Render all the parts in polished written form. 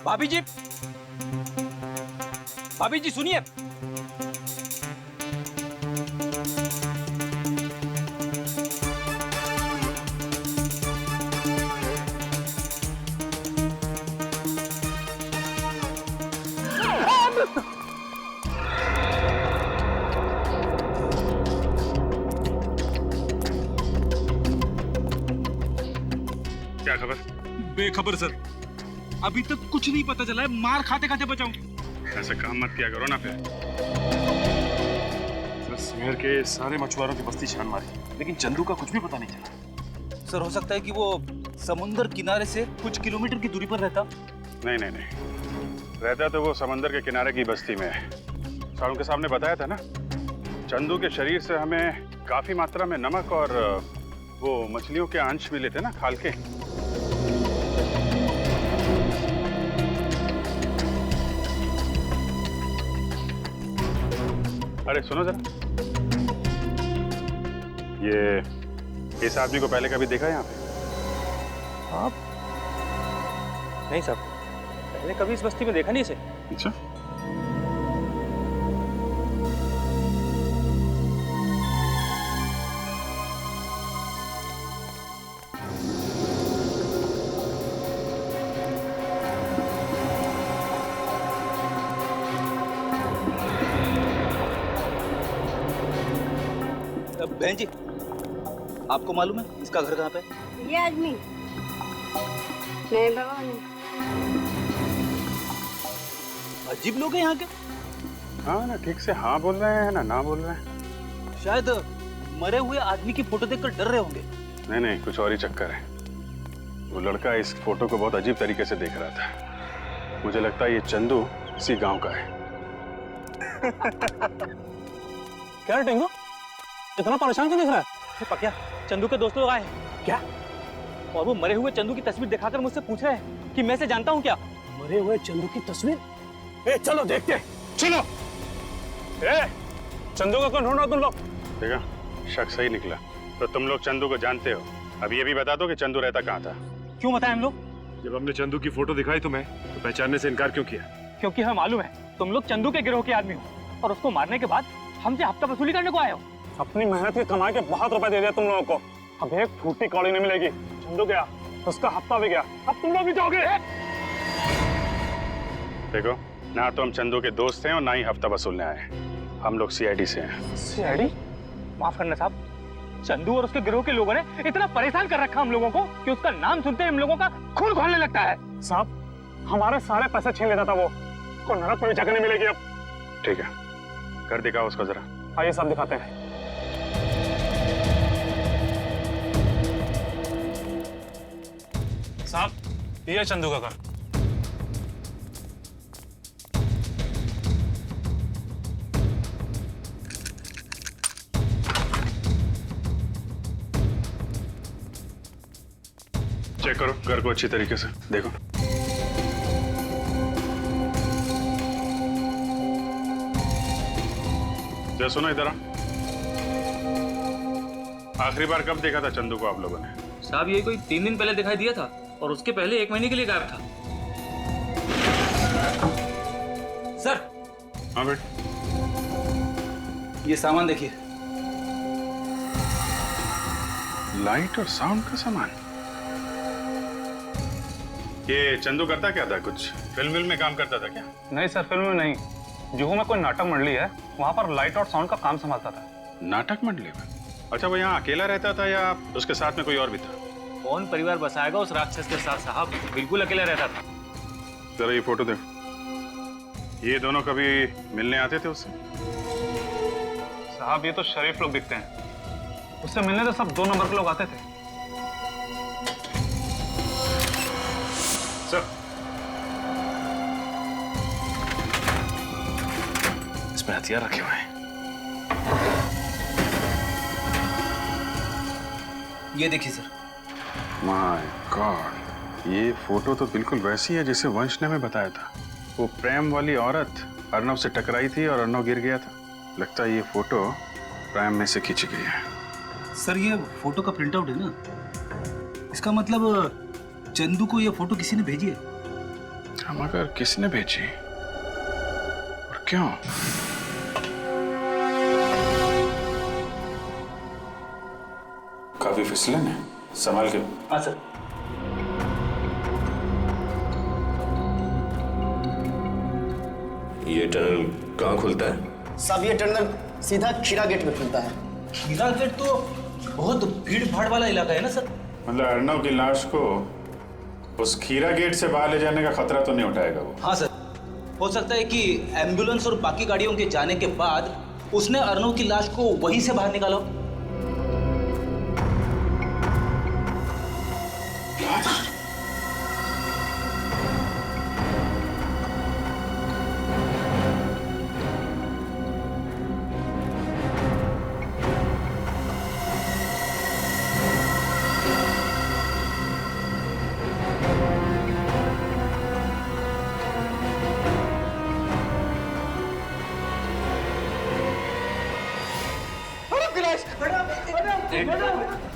भाभी जी, भाभी जी सुनिए। क्या खबर? बेखबर सर, अभी तक कुछ नहीं पता चला है। मार खाते खाते बचाऊं। ऐसा काम मत किया करो ना फिर। सर शहर के सारे मछुआरों की बस्ती छान मारी, लेकिन चंदू का कुछ भी पता नहीं चला। सर हो सकता है कि वो समुद्र किनारे से कुछ किलोमीटर की दूरी पर रहता। नहीं नहीं नहीं, रहता तो वो समंदर के किनारे की बस्ती में है। सारों के सामने बताया था ना, चंदू के शरीर से हमें काफी मात्रा में नमक और वो मछलियों के अंश मिले थे ना, खाल के। अरे सुनो जरा, ये इस आदमी को पहले कभी देखा यहाँ पे? आप? नहीं साहब, मैंने कभी इस बस्ती में देखा नहीं इसे। अच्छा, बहन जी, आपको मालूम है इसका घर कहाँ पे? ये आदमी नहीं भगवान। अजीब लोग हैं यहाँ के। हाँ ना, ठीक से हाँ बोल रहे हैं ना बोल रहे हैं। शायद मरे हुए आदमी की फोटो देखकर डर रहे होंगे। नहीं नहीं, कुछ और ही चक्कर है। वो लड़का इस फोटो को बहुत अजीब तरीके से देख रहा था। मुझे लगता है ये चंदू इसी गांव का है। क्या टेंगो, इतना परेशान क्यों दिख रहा है? पक्या, चंदू के दोस्त लोग आए हैं। क्या? और वो मरे हुए चंदू की तस्वीर दिखाकर मुझसे पूछ रहे हैं कि मैं इसे जानता हूँ क्या। मरे हुए चंदू की तस्वीर? ए, चलो देखते हैं। चलो। ए, चंदू को कौन ढूंढ रहा तुम लोग? देखा, शक सही निकला। तो तुम लोग चंदू को जानते हो। अब ये भी बता दो कि चंदू रहता कहाँ था। क्यों बताएं हम लोग? जब हमने चंदू की फोटो दिखाई तुम्हें, तो पहचानने से इनकार क्यों किया? क्योंकि हमें मालूम है तुम लोग चंदू के गिरोह के आदमी हो और उसको मारने के बाद हमसे हफ्ता वसूली करने को आए हो। अपनी मेहनत की कमाई के बहुत रुपए दे दिया तुम लोगों को, अब एक फूटी कौड़ी नहीं मिलेगी। चंदू गया, उसका हफ्ता भी गया, अब तुम लोग भी जाओगे। देखो ना, तो हम चंदू के दोस्त हैं और ना ही हफ्ता वसूलने आए। हम लोग सीआईडी से हैं। सीआईडी? माफ करना साहब, चंदू और उसके गिरोह के लोगों ने इतना परेशान कर रखा हम लोगों को कि उसका नाम सुनते ही हम लोगों का खून खौलने लगता है। साहब, हमारे सारे पैसे छीन लेता था वो, को नरक में भी जगह नहीं मिलेगी अब। ठीक है, कर दिखाओ उसको जरा। आइए साहब दिखाते हैं। साहब, ये चंदू का घर। चेक करो घर को अच्छी तरीके से, देखो। जरा सुनो इधर। आखिरी बार कब देखा था चंदू को आप लोगों ने? साहब ये कोई 3 दिन पहले दिखाई दिया था और उसके पहले 1 महीने के लिए गायब था। सर। हाँ बेट, ये सामान देखिए। लाइट और साउंड का सामान। ये चंदू करता क्या था? कुछ फिल्म में काम करता था क्या? नहीं सर, फिल्म में नहीं। जुहू में कोई नाटक मंडली है, वहाँ पर लाइट और साउंड का काम संभालता था। नाटक मंडली में? अच्छा, वो यहाँ अकेला रहता था या उसके साथ में कोई और भी था? कौन परिवार बसाएगा उस राक्षस के साथ साहब, बिल्कुल अकेला रहता था। जरा ये फोटो देखो। ये दोनों कभी मिलने आते थे उससे? साहब ये तो शरीफ लोग दिखते हैं, उससे मिलने तो सब 2 नंबर के लोग आते थे। सर, इसमें हथियार रखे हुए हैं। ये देखिए सर। माय गॉड, ये फोटो तो बिल्कुल वैसी है जैसे वंश ने हमें बताया था। वो प्रेम वाली औरत अर्नव से टकराई थी और अर्नव गिर गया था। लगता है ये फोटो प्रेम में से खींची गई है। सर ये फोटो का प्रिंट आउट है ना, इसका मतलब चंदू को ये फोटो किसी ने भेजी है। अच्छा मगर किसने भेजी और क्यों? काफी फिसलन है, संभाल के। हाँ सर। ये टनल कहाँ खुलता है? साहब ये टनल सीधा खीरा गेट में खुलता है। खीरा गेट तो बहुत भीड़ भाड़ वाला इलाका है ना सर। मतलब अर्नव की लाश को उस खीरा गेट से बाहर ले जाने का खतरा तो नहीं उठाएगा वो? हाँ सर, हो सकता है कि एम्बुलेंस और बाकी गाड़ियों के जाने के बाद उसने अर्नव की लाश को वहीं से बाहर निकाला।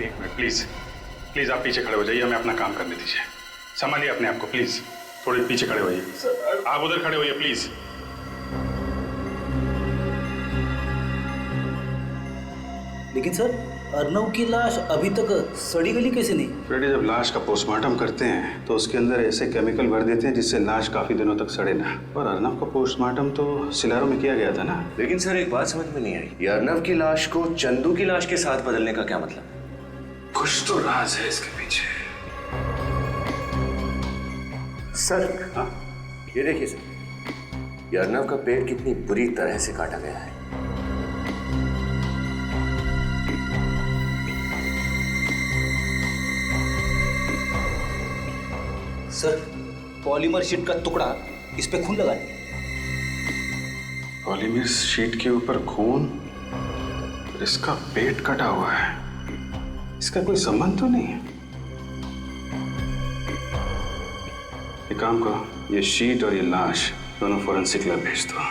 एक मिनट प्लीज, प्लीज आप पीछे खड़े हो जाइए, हमें अपना काम करने दीजिए। संभालिए अपने आप को प्लीज, थोड़े पीछे खड़े होइए। आप उधर खड़े होइए प्लीज। लेकिन सर अर्नव की लाश अभी तक सड़ी गली कैसे नहीं? फ्रेडी, जब लाश का पोस्टमार्टम करते हैं तो उसके अंदर ऐसे केमिकल भर देते हैं जिससे लाश काफी दिनों तक सड़े ना। और अर्नव का पोस्टमार्टम तो सिलारो में किया गया था ना। लेकिन सर एक बात समझ में नहीं आई, ये अर्नव की लाश को चंदू की लाश के साथ बदलने का क्या मतलब? कुछ तो राज है इसके पीछे। सर हाँ, ये देखिए सर, ये अर्नव का पेट कितनी बुरी तरह से काटा गया है। सर पॉलीमर शीट का टुकड़ा इस पे खून लगा है। पॉलीमर शीट के ऊपर खून, इसका पेट कटा हुआ है, इसका कोई संबंध तो नहीं है। एक काम करो, ये शीट और ये लाश दोनों फोरेंसिक लैब भेज दो।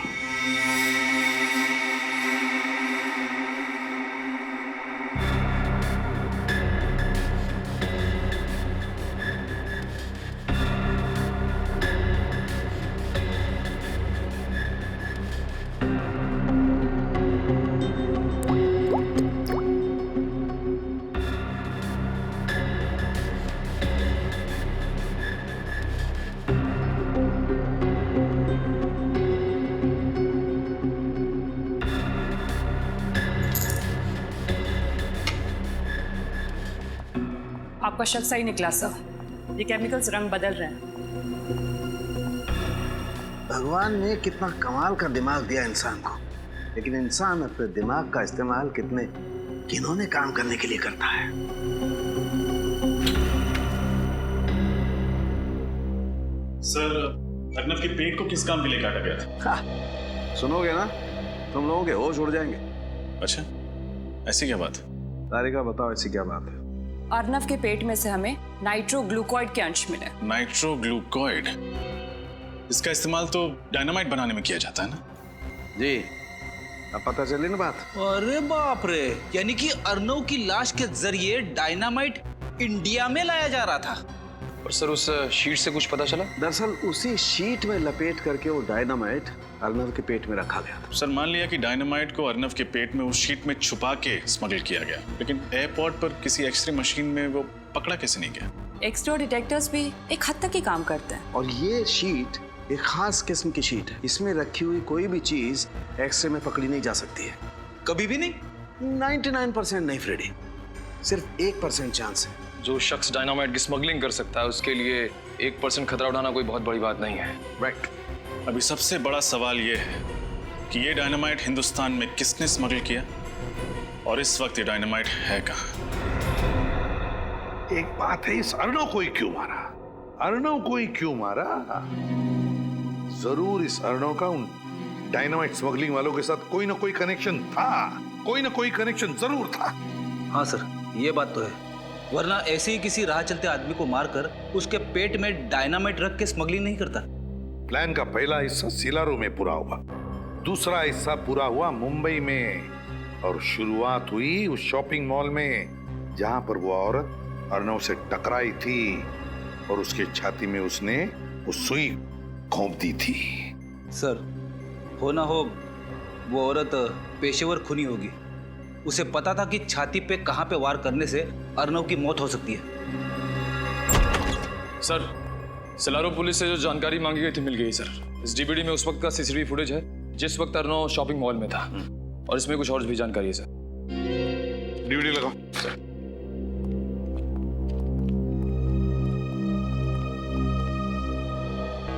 आपका शक सही निकला सर, ये केमिकल्स रंग बदल रहे हैं। भगवान ने कितना कमाल का दिमाग दिया इंसान को, लेकिन इंसान अपने दिमाग का इस्तेमाल कितने घिनौने काम करने के लिए करता है। सर अर्नव के पेट को किस काम के लिए काटा गया था? सुनोगे ना तुम लोगों के होश उड़ जाएंगे। अच्छा, ऐसी क्या बात? तारिका बताओ ऐसी क्या बात है? अर्नव के पेट में से हमें नाइट्रोग्लूकोइड के अंश मिले। नाइट्रोग्लूकोइड, इसका इस्तेमाल तो डायनामाइट बनाने में किया जाता है ना? जी, अब पता चली ना बात। अरे बाप रे, यानी कि अर्नव की लाश के जरिए डायनामाइट इंडिया में लाया जा रहा था। और सर उस शीट से कुछ पता चला? दरअसल उसी शीट में लपेट करके वो डायनामाइट अर्नव के पेट में रखा गया था। सर मान लिया कि डायनामाइट को अर्नव के पेट में उस शीट में छुपा के स्मगल किया गया, लेकिन एयरपोर्ट पर किसी एक्सरे मशीन में वो पकड़ा कैसे नहीं गया? एक्सरे डिटेक्टर्स भी एक हद तक ही काम करते हैं। और ये शीट एक खास किस्म की शीट है, इसमें रखी हुई कोई भी चीज एक्सरे में पकड़ी नहीं जा सकती है। कभी भी नहीं? 99% नहीं फ्रेडी, सिर्फ 1% चांस है। जो शख्स डायनामाइट की स्मगलिंग कर सकता है उसके लिए 1% खतरा उठाना कोई बहुत बड़ी बात नहीं है। राइट। अभी सबसे बड़ा सवाल ये है कि ये डायनामाइट हिंदुस्तान में किसने स्मगल किया और इस वक्त ये डायनामाइट है कहाँ? एक बात है, इस अर्नव को ही क्यों मारा? अर्नव को ही क्यों मारा? जरूर इस अर्नव का उन डायनामाइट स्मगलिंग वालों के साथ कोई ना कोई कनेक्शन था, कोई ना कोई कनेक्शन जरूर था। हाँ सर, ये बात तो है, वरना ऐसे ही किसी राह चलते आदमी को मारकर उसके पेट में डायनामाइट रख के स्मगलिंग नहीं करता। प्लान का पहला हिस्सा सिलारो में पूरा हुआ, दूसरा हिस्सा पूरा हुआ मुंबई में, और शुरुआत हुई उस शॉपिंग मॉल में जहां पर वो औरत अर्नव से टकराई थी और उसके छाती में उसने वो सुई घोंप दी थी। सर, हो ना हो वो औरत पेशेवर खूनी होगी। उसे पता था कि छाती पे कहां पे वार करने से अर्नव की मौत हो सकती है। सर, सिलारो पुलिस से जो जानकारी मांगी गई थी मिल गई सर। इस डीवीडी में उस वक्त का सीसीटीवी फुटेज है जिस वक्त अर्नव शॉपिंग मॉल में था, और इसमें कुछ और भी जानकारी है सर। डीवीडी लगाओ सर।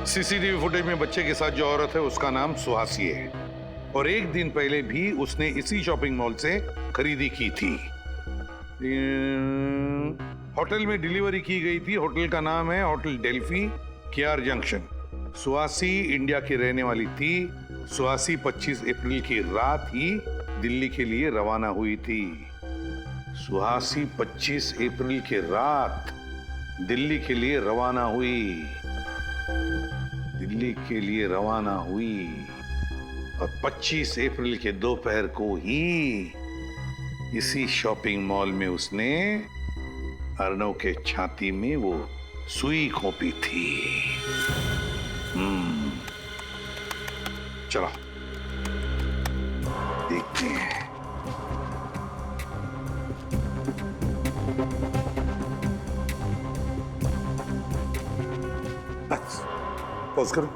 सीसीटीवी फुटेज में बच्चे के साथ जो औरत है उसका नाम सुहासी है, और एक दिन पहले भी उसने इसी शॉपिंग मॉल से खरीदी की थी। होटल में डिलीवरी की गई थी। होटल का नाम है hotel Delphi, KR junction. Suhasi India की रहने वाली थी। सुहासी 25 अप्रैल की रात ही दिल्ली के लिए रवाना हुई थी। सुहासी 25 अप्रैल की रात दिल्ली के लिए रवाना हुई। दिल्ली के लिए रवाना हुई और 25 अप्रैल के दोपहर को ही इसी शॉपिंग मॉल में उसने अर्नव के छाती में वो सुई खोपी थी। चलो देखते हैं। पॉज करो,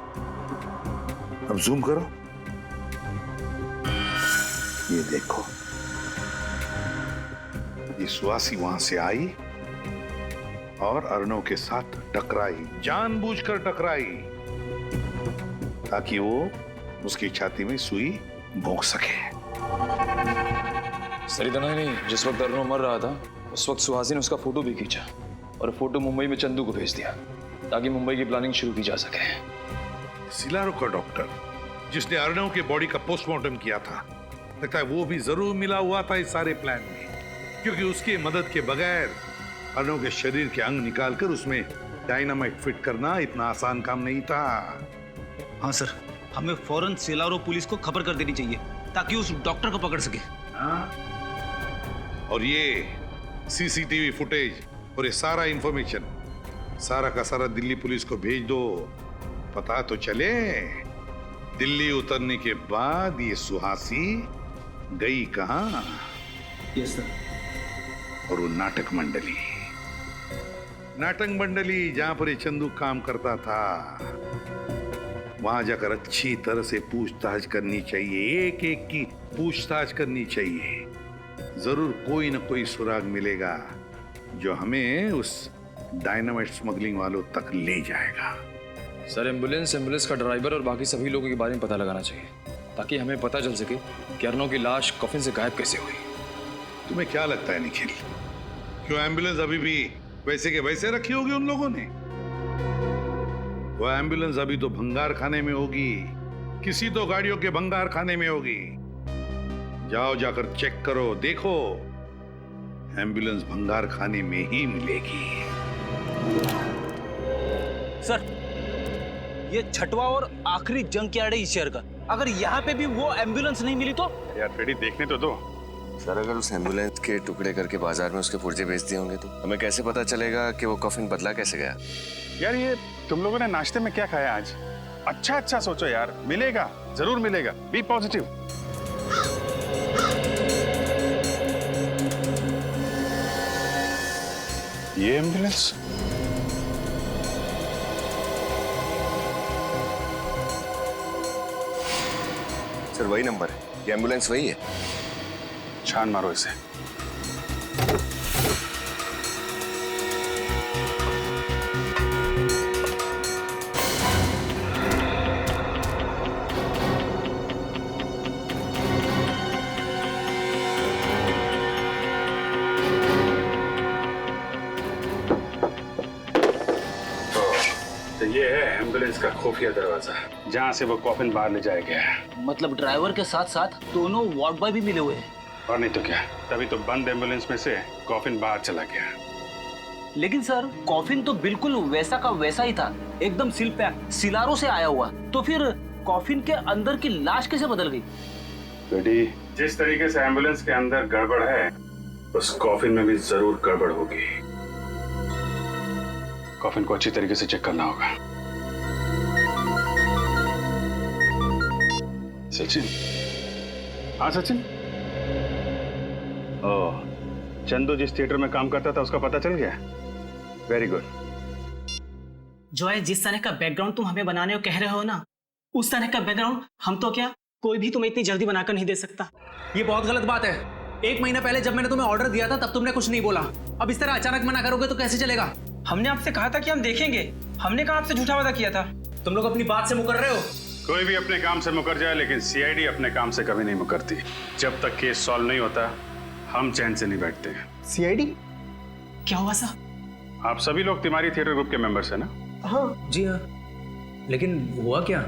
अब जूम करो। ये देखो, ये सुहासी वहां से आई और अर्नव के साथ टकराई, जानबूझकर टकराई ताकि वो उसकी छाती में सुई भोंक सके। सर, इतना ही नहीं, जिस वक्त अर्नव मर रहा था उस वक्त सुहासी ने उसका फोटो भी खींचा और फोटो मुंबई में चंदू को भेज दिया ताकि मुंबई की प्लानिंग शुरू की जा सके। सिलारो का डॉक्टर जिसने अर्नव के बॉडी का पोस्टमार्टम किया था, लगता है वो भी जरूर मिला हुआ था इस सारे प्लान में, क्योंकि उसकी मदद के बगैर अर्नव के शरीर के अंग निकालकर उसमें डायनामाइट फिट करना इतना आसान काम नहीं था। हाँ सर, हमें फौरन सिलारो पुलिस को खबर कर देनी चाहिए ताकि उस डॉक्टर को पकड़ सके। हाँ? और ये सीसीटीवी फुटेज और ये सारा इंफॉर्मेशन सारा का सारा दिल्ली पुलिस को भेज दो। पता तो चले दिल्ली उतरने के बाद ये सुहासी गई कहां। Yes sir. और वो नाटक मंडली जहां पर ये चंदू काम करता था, वहां जाकर अच्छी तरह से पूछताछ करनी चाहिए। एक एक की पूछताछ करनी चाहिए। जरूर कोई ना कोई सुराग मिलेगा जो हमें उस डायनामाइट स्मगलिंग वालों तक ले जाएगा। सर, एम्बुलेंस का ड्राइवर और बाकी सभी लोगों के बारे में पता लगाना चाहिए ताकि हमें पता चल सके कि अर्नव की लाश कफिन से गायब कैसे हुई। तुम्हें क्या लगता है निखिल, क्यों एम्बुलेंस अभी भी वैसे के वैसे रखी होगी उन लोगों ने? वो एम्बुलेंस अभी तो भंगार खाने में होगी, किसी तो गाड़ियों के भंगार खाने में होगी। जाओ, जाकर चेक करो, देखो एम्बुलेंस भंगार खाने में ही मिलेगी। सर, ये छठवां और आखिरी जंग यार्ड है इस शहर का। अगर यहाँ पे भी वो एम्बुलेंस नहीं मिली तो? यार फ्रेडी, देखने तो दो। सर, अगर उस एम्बुलेंस के टुकड़े करके बाजार में उसके पुर्जे बेच दिए होंगे तो हमें कैसे पता चलेगा कि वो कफिन बदला कैसे गया? यार ये तुम लोगों ने नाश्ते में क्या खाया आज? अच्छा सोचो यार, मिलेगा, जरूर मिलेगा। B positive. ये एम्बुलेंस सर, वही नंबर है, ये एम्बुलेंस वही है। छान मारो इसे। तो ये है एम्बुलेंस का खुफिया दरवाजा, जहाँ से वो कॉफिन बाहर ले जाया गया है। मतलब ड्राइवर के साथ साथ दोनों वार्ड बॉय भी मिले हुए हैं। और नहीं तो क्या, तभी तो बंद एम्बुलेंस में से कॉफिन बाहर चला गया। लेकिन सर, कॉफिन तो बिल्कुल वैसा का वैसा ही था, एकदम सील पैक, सिलारो से आया हुआ। तो फिर कॉफिन के अंदर की लाश कैसे बदल गई? बेटी, जिस तरीके से एम्बुलेंस के अंदर गड़बड़ है, उस कॉफिन में भी जरूर गड़बड़ होगी। कॉफिन को अच्छी तरीके से चेक करना होगा। सचिन? हाँ सचिन। ओह, चंदू जिस थिएटर में काम करता था उसका पता चल गया? Very good. जो है जिस तरह का बैकग्राउंड तुम हमें बनाने को कह रहे हो ना, उस तरह का बैकग्राउंड हम तो क्या कोई भी तुम्हें इतनी जल्दी बनाकर नहीं दे सकता। ये बहुत गलत बात है। 1 महीना पहले जब मैंने तुम्हें ऑर्डर दिया था तब तुमने कुछ नहीं बोला। अब इस तरह अचानक मना करोगे तो कैसे चलेगा? हमने आपसे कहा था कि हम देखेंगे। हमने कहा आपसे झूठा वादा किया था। तुम लोग अपनी बात से मुकर रहे हो। कोई भी अपने काम से मुकर जाए, लेकिन सीआईडी अपने काम से कभी नहीं मुकरती। जब तक केस सॉल्व नहीं होता हम चैन से नहीं बैठते हैं। सीआईडी क्या हुआ सा? आप सभी लोग तिवारी थिएटर ग्रुप के मेंबर्स हैं ना? हाँ जी हाँ, लेकिन हुआ क्या?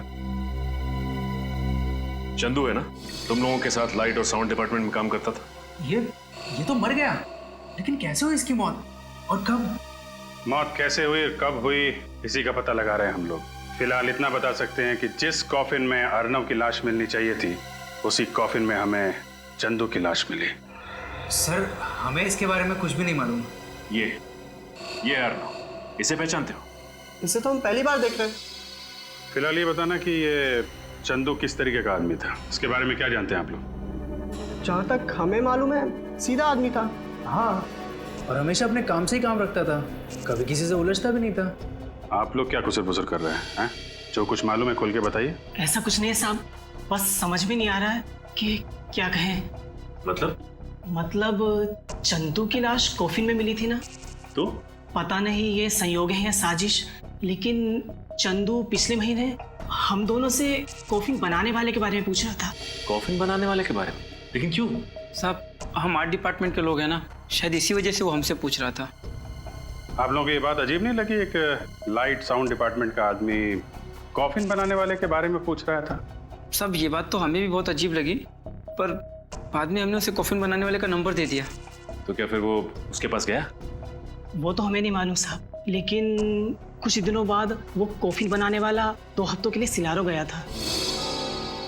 चंदू है ना, तुम लोगों के साथ लाइट और साउंड डिपार्टमेंट में काम करता था। ये तो मर गया, लेकिन कैसे हुई इसकी मौत और कब? मौत कैसे हुई और कब हुई इसी का पता लगा रहे हैं हम लोग। फिलहाल इतना बता सकते हैं कि जिस कॉफिन में अर्नव की लाश मिलनी चाहिए थी, उसी कॉफिन में हमें चंदू की लाश मिली। सर, हमें इसके बारे में कुछ भी नहीं मालूम। ये अर्नव, इसे पहचानते हो? इसे तो हम पहली बार देख रहे हैं। फिलहाल ये बताना कि ये चंदू किस तरीके का आदमी था, इसके बारे में क्या जानते हैं आप लोग? जहाँ तक हमें मालूम है सीधा आदमी था। हाँ, और हमेशा अपने काम से ही काम रखता था, कभी किसी से उलझता भी नहीं था। आप लोग क्या खुसर पुसर कर रहे हैं? जो कुछ मालूम है खोल के बताइए। ऐसा कुछ नहीं है साहब, बस समझ में नहीं आ रहा है कि क्या कहें। मतलब चंदू की लाश कॉफिन में मिली थी ना, तो पता नहीं ये संयोग है या साजिश, लेकिन चंदू पिछले महीने हम दोनों से कॉफिन बनाने वाले के बारे में पूछ रहा था। कॉफिन बनाने वाले के बारे में? लेकिन क्यों? साहब, हम आर्ट डिपार्टमेंट के लोग हैं ना, शायद इसी वजह से वो हमसे पूछ रहा था। आप लोगों को ये बात अजीब नहीं लगी? एक लाइट साउंड डिपार्टमेंट का आदमी कॉफिन बनाने वाले के बारे में पूछ रहा था? साहब, ये बात तो हमें भी बहुत अजीब लगी, पर बाद में हमने उसे कॉफिन बनाने वाले का नंबर दे दिया। तो क्या फिर वो उसके पास गया? वो तो हमें नहीं मालूम साहब, लेकिन कुछ दिनों बाद वो कॉफिन बनाने वाला 2 हफ्तों के लिए सिलारो गया था।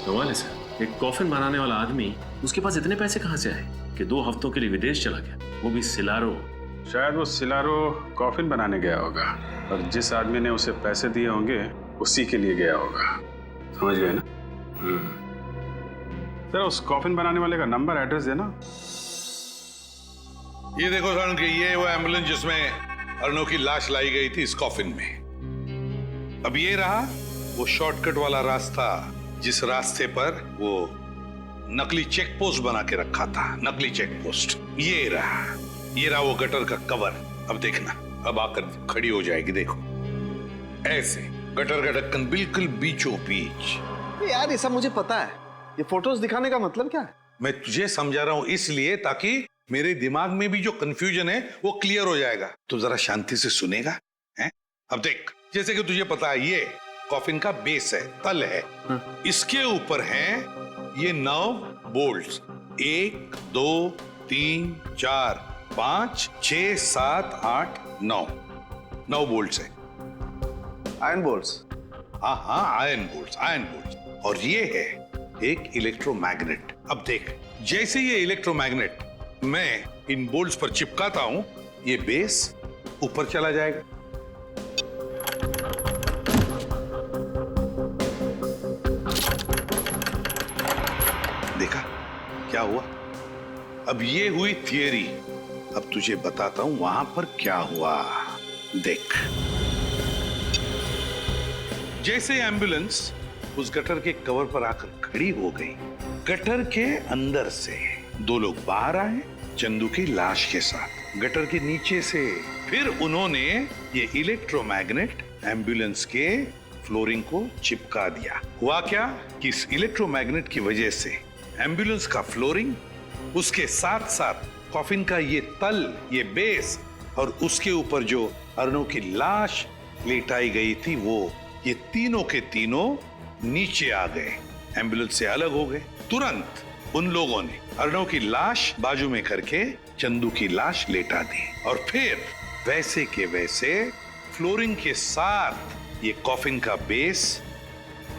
कमाल है सर, एक कॉफिन बनाने वाला आदमी, उसके पास इतने पैसे कहाँ से आए कि 2 हफ्तों के लिए विदेश चला गया, वो भी सिलारो? शायद वो सिलारो कॉफिन बनाने गया होगा और जिस आदमी ने उसे पैसे दिए होंगे उसी के लिए गया होगा। समझ गए ना? सर, उस कॉफिन बनाने वाले का नंबर एड्रेस देना। ये देखो सर कि ये वो एम्बुलेंस जिसमें अर्नव की लाश लाई गई थी इस कॉफिन में। अब ये रहा वो शॉर्टकट वाला रास्ता, जिस रास्ते पर वो नकली चेक पोस्ट बना के रखा था। नकली चेक पोस्ट ये रहा वो गटर का कवर। अब देखना, अब आकर खड़ी हो जाएगी, देखो ऐसे गटर का ढक्कन बिल्कुल बीचों बीच। यार ये सब मुझे पता है, ये फोटोज दिखाने का मतलब क्या है? मैं तुझे समझा रहा हूं इसलिए ताकि मेरे दिमाग में भी जो कंफ्यूजन है वो क्लियर हो जाएगा। तो जरा शांति से सुनेगा हैं? अब देख, जैसे कि तुझे पता है ये कॉफिन का बेस है, तल है। इसके ऊपर हैं ये 9 बोल्ट्स। 1 2 3 4 5 6 7 8 9 बोल्ट्स है। Iron bolts? हाँ, आयरन बोल्ट्स। और ये है एक इलेक्ट्रोमैग्नेट। अब देख, जैसे ये इलेक्ट्रोमैग्नेट मैं इन बोल्ट्स पर चिपकाता हूं, ये बेस ऊपर चला जाएगा। देखा क्या हुआ? अब ये हुई थियरी, अब तुझे बताता हूं वहां पर क्या हुआ। देख, जैसे एम्बुलेंस उस गटर के कवर पर आकर खड़ी हो गई, गटर के अंदर से 2 लोग बाहर आए चंदू की लाश के साथ गटर के नीचे से। फिर उन्होंने ये इलेक्ट्रोमैग्नेट एम्बुलेंस के फ्लोरिंग को चिपका दिया। हुआ क्या कि इस इलेक्ट्रोमैग्नेट की वजह से एम्बुलेंस का फ्लोरिंग, उसके साथ साथ कॉफिन का ये तल, ये बेस और उसके ऊपर जो अर्नव की लाश लेटाई गई थी, वो ये तीनों के तीनों नीचे आ गए, एम्बुलेंस से अलग हो गए। तुरंत उन लोगों ने अर्नव की लाश बाजू में करके चंदू की लाश लेटा दी और फिर वैसे के वैसे फ्लोरिंग के साथ ये कॉफिन का बेस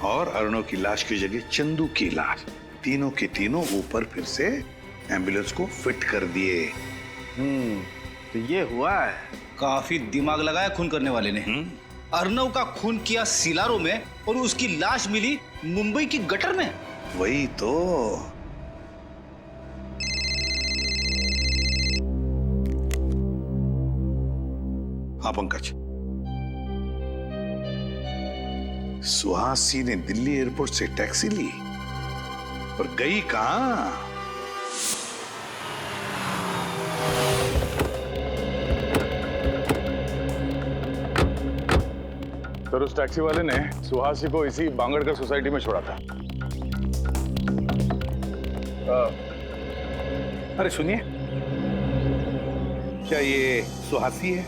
और अर्नव की लाश की जगह चंदू की लाश, तीनों के तीनों ऊपर फिर से एम्बुलेंस को फिट कर दिए। तो ये हुआ है। काफी दिमाग लगाया खून करने वाले ने। अर्नव का खून किया सिलारो में और उसकी लाश मिली मुंबई की गटर में। वही तो। हाँ पंकज, सुहासी ने दिल्ली एयरपोर्ट से टैक्सी ली और गई कहां? सर, उस टैक्सी वाले ने सुहासी को इसी बांगड़कर सोसाइटी में छोड़ा था। अरे सुनिए, क्या ये सुहासी है?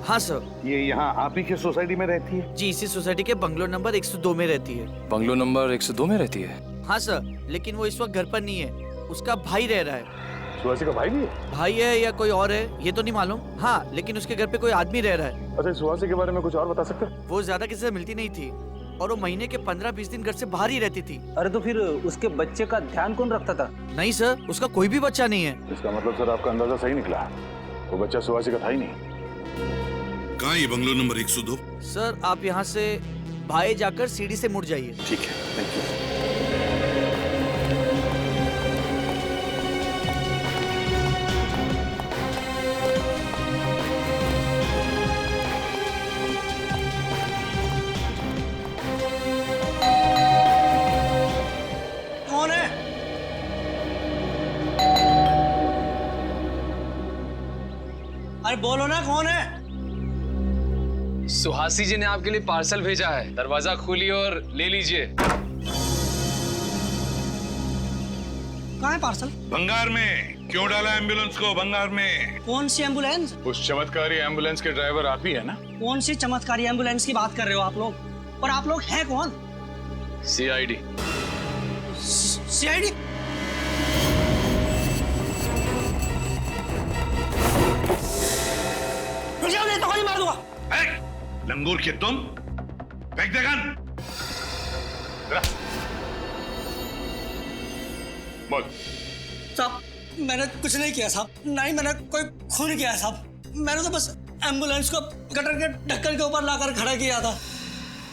हाँ सर। ये यहाँ आप ही के सोसाइटी में रहती है? जी, इसी सोसाइटी के बंगलो नंबर 102 में रहती है। बंगलो नंबर 102 में रहती है? हाँ सर, लेकिन वो इस वक्त घर पर नहीं है, उसका भाई रह रहा है। सुहासी का भाई भी है? भाई है या कोई और है ये तो नहीं मालूम। हाँ, लेकिन उसके घर पे कोई आदमी रह रहा है। अच्छा, सुहासी के बारे में कुछ और बता सकते हैं? वो ज्यादा किसी से मिलती नहीं थी और वो महीने के 15-20 दिन घर से बाहर ही रहती थी। अरे तो फिर उसके बच्चे का ध्यान कौन रखता था? नहीं सर, उसका कोई भी बच्चा नहीं है। इसका मतलब सर आपका अंदाजा सही निकला, वो बच्चा सुहासी का था ही नहीं। कहाँ ये बंगलो नंबर 102? सर, आप यहाँ से बाएं जाकर सीढ़ी से मुड़ जाइए। ठीक है, थैंक यू। कौन है? अरे बोलो ना, कौन है? सुहासी जी ने आपके लिए पार्सल भेजा है, दरवाजा खोलिए और ले लीजिए। कहाँ है पार्सल? भंगार में। क्यों डाला एम्बुलेंस को भंगार में? कौन सी एम्बुलेंस? उस चमत्कारी एम्बुलेंस के ड्राइवर आप ही है ना? कौन सी चमत्कारी एम्बुलेंस की बात कर रहे हो आप लोग? और आप लोग हैं कौन? CID। CID? मुझे तो गोली मार दूंगा। लंगूर के तुम, फेंक दे गन। बोल। साहब, मैंने कुछ नहीं किया साहब, नहीं मैंने कोई खून किया साहब। मैंने तो बस एम्बुलेंस को गटर के ढक्कन के ऊपर लाकर खड़ा किया था।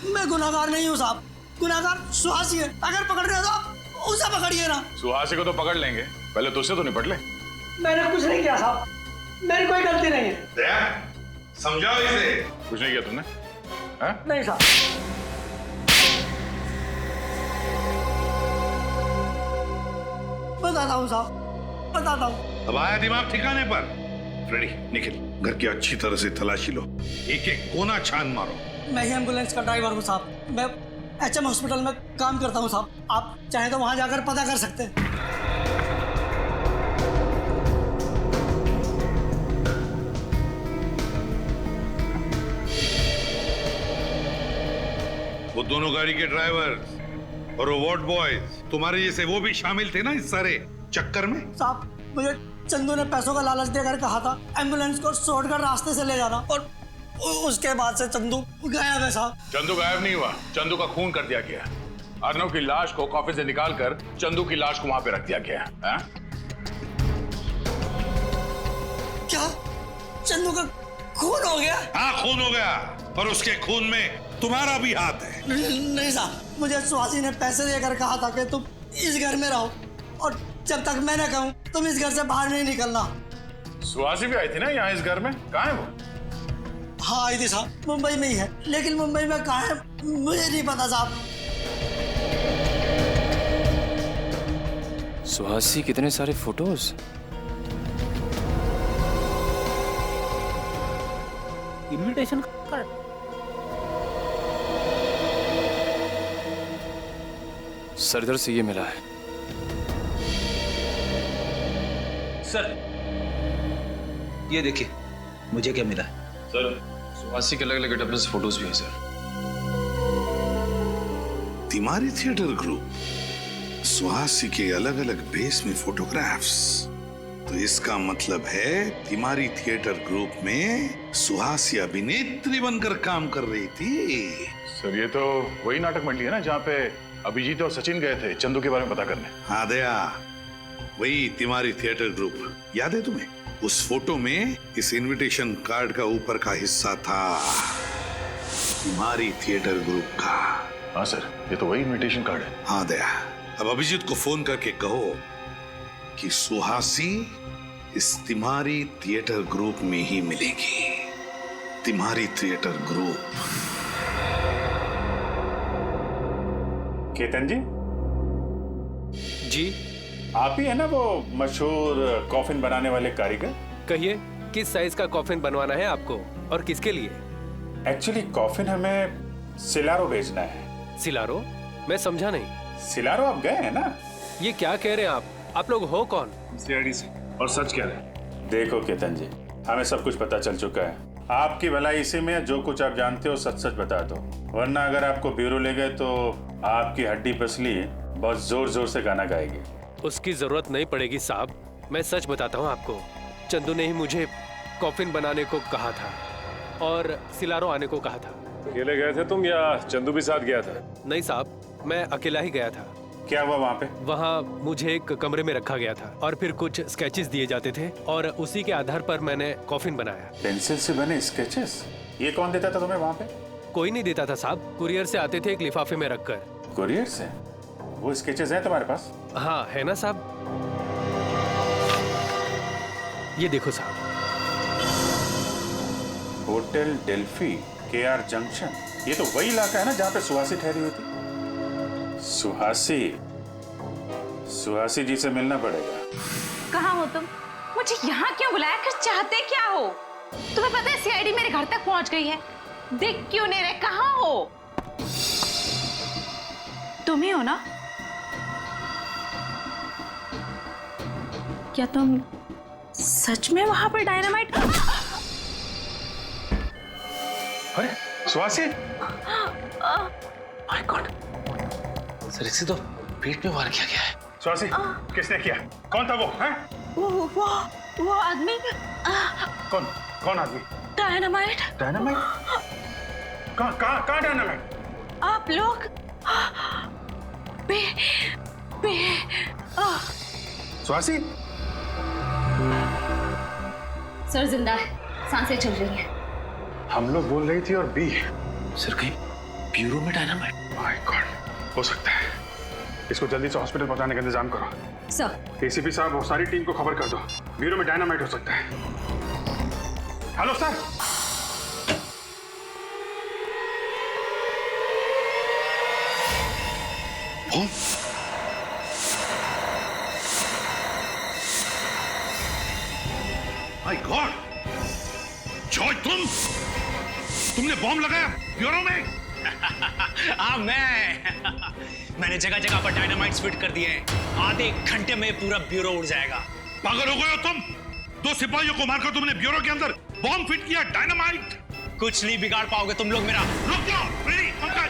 मैं गुनाहगार नहीं हूँ साहब, गुनाहगार सुहासी है। अगर पकड़ रहे हो तो आप उसे पकड़िए ना। सुहासी को तो पकड़ लेंगे, पहले तुझसे तो निपट ले। मैंने कुछ नहीं किया साहब, मेरी कोई गलती नहीं है। दया, समझाओ इसे। कुछ नहीं किया तुमने? नहीं साहब। बताता हूँ साहब, बताता हूँ। अब आया दिमाग ठिकाने पर? फ्रेडी, निखिल, घर की अच्छी तरह से तलाशी लो, एक एक कोना छान मारो। मैं ही एम्बुलेंस का ड्राइवर हूँ साहब, मैं HM हॉस्पिटल में काम करता हूँ साहब। आप चाहे तो वहाँ जाकर पता कर सकते हैं। वो दोनों गाड़ी के ड्राइवर और वो वार्ड बॉयज तुम्हारे जैसे वो भी शामिल थे ना इस सारे चक्कर में? साहब, मुझे चंदू ने पैसों का लालच देकर कहा था एम्बुलेंस को शॉर्टकट रास्ते से ले जाना, और उसके बाद से चंदू गायब है साहब। चंदू गायब नहीं हुआ, चंदू का खून कर दिया गया। अर्नव की लाश को कॉफी से निकालकर चंदू की लाश को वहां पे रख दिया गया है। क्या चंदू का खून हो गया? हाँ, खून हो गया, और उसके खून में तुम्हारा भी हाथ है। नहीं साहब, मुझे सुहासी ने पैसे देकर कहा था कि तुम इस घर में रहो, और जब तक मैं न कहूं तुम इस घर से बाहर नहीं निकलना। सुहासी भी आई थी ना यहाँ इस घर में, कहाँ है वो? हाँ आई थी साहब, मुंबई में ही है, लेकिन मुंबई में कहाँ है मुझे नहीं पता साहब। सुहासी, कितने सारे फोटोज। Invitation card. सरदार से ये मिला है। सर, ये देखिए मुझे क्या मिला है। सर, सुहासी के अलग अलग गेटअप से फोटोज भी हैं सर। तिमारी थिएटर ग्रुप, सुहासी के अलग अलग बेस में फोटोग्राफ्स। तो इसका मतलब है तिमारी थिएटर ग्रुप में सुहासी अभिनेत्री बनकर काम कर रही थी। सर, ये तो वही नाटक मंडली है ना जहाँ पे अभिजीत और सचिन गए थे चंदू के बारे में पता करने। हाँ दया, वही तिमारी थिएटर ग्रुप। याद है तुम्हें? उस फोटो में इस इनविटेशन कार्ड का ऊपर का हिस्सा था तिमारी थिएटर ग्रुप का। हाँ सर, ये तो वही इनविटेशन कार्ड है। हाँ दया, अब अभिजीत को फोन करके कहो कि सुहासी इस तिमारी थिएटर ग्रुप में ही मिलेगी। तिमारी थिएटर ग्रुप। केतन जी जी, आप ही है ना वो मशहूर कॉफिन बनाने वाले कारीगर? कहिए किस साइज का कॉफिन बनवाना है आपको और किसके लिए? एक्चुअली कॉफिन हमें सिलारो भेजना है। सिलारो? मैं समझा नहीं। सिलारो आप गए हैं ना? ये क्या कह रहे हैं आप लोग हो कौन? सीआईडी से। और सच कह रहे हैं। देखो केतन जी, हमें सब कुछ पता चल चुका है। आपकी भलाई इसी में, जो कुछ आप जानते हो सच सच बता दो, वरना अगर आपको ब्यूरो ले गए तो आपकी हड्डी पसली बहुत जोर जोर से गाना गाएगी। उसकी जरूरत नहीं पड़ेगी साहब, मैं सच बताता हूँ आपको। चंदू ने ही मुझे कॉफिन बनाने को कहा था और सिलारो आने को कहा था। अकेले गए थे तुम या चंदू भी साथ गया था? नहीं साहब, मैं अकेला ही गया था। क्या हुआ वहाँ पे? वहाँ मुझे एक कमरे में रखा गया था और फिर कुछ स्केचेस दिए जाते थे और उसी के आधार पर मैंने कॉफिन बनाया। पेंसिल से बने स्केचेस? ये कौन देता था तुम्हें वहाँ पे? कोई नहीं देता था साहब, कुरियर से आते थे एक लिफाफे में रखकर। कुरियर से? वो स्केचेस हैं तुम्हारे पास? हाँ है ना साहब, ये देखो साहब। होटल डेल्फी, केआर जंक्शन, ये तो वही इलाका है ना जहाँ पे सुहासी ठहरी हुई थी। सुहासी जी से मिलना पड़ेगा। कहाँ हो तुम? मुझे यहाँ क्यों बुलाया? कर चाहते क्या हो? तुम्हें पता है सीआईडी मेरे घर तक पहुंच गई है। दिख क्यों नहीं रहे? कहाँ हो? तुम ही हो ना? क्या तुम सच में वहां पर डायनामाइट? अरे सुहासी! माय गॉड, सर इसे तो पेट में वार किया गया है। सुहासी, किसने किया? कौन था वो? हैं? वो आदमी। कौन आदमी? डायनामाइट। डायनामाइट? कहाँ डायनामाइट? आप लोग सुहासी? सर जिंदा है, सांसें चल रही हैं। हम लोग बोल रही थी और बी। सर कहीं ब्यूरो में डायनामाइट? माय गॉड, हो सकता है। इसको जल्दी से हॉस्पिटल पहुंचाने का इंतजाम करो। सर। एसीपी साहब, वो सारी टीम को खबर कर दो, ब्यूरो में डायनामाइट हो सकता है। Hello sir. My God, Joy तुमने बॉम्ब लगाया ब्यूरो में? हाँ मैंने जगह जगह पर डायनामाइट्स फिट कर दिए हैं। आधे घंटे में पूरा ब्यूरो उड़ जाएगा। पागल हो गए हो तुम? 2 सिपाहियों को मारकर तुमने ब्यूरो के अंदर बॉम्ब फिट किया, डायनामाइट। कुछ नहीं बिगाड़ पाओगे तुम लोग मेरा। रुक जाओ, ready Pankaj.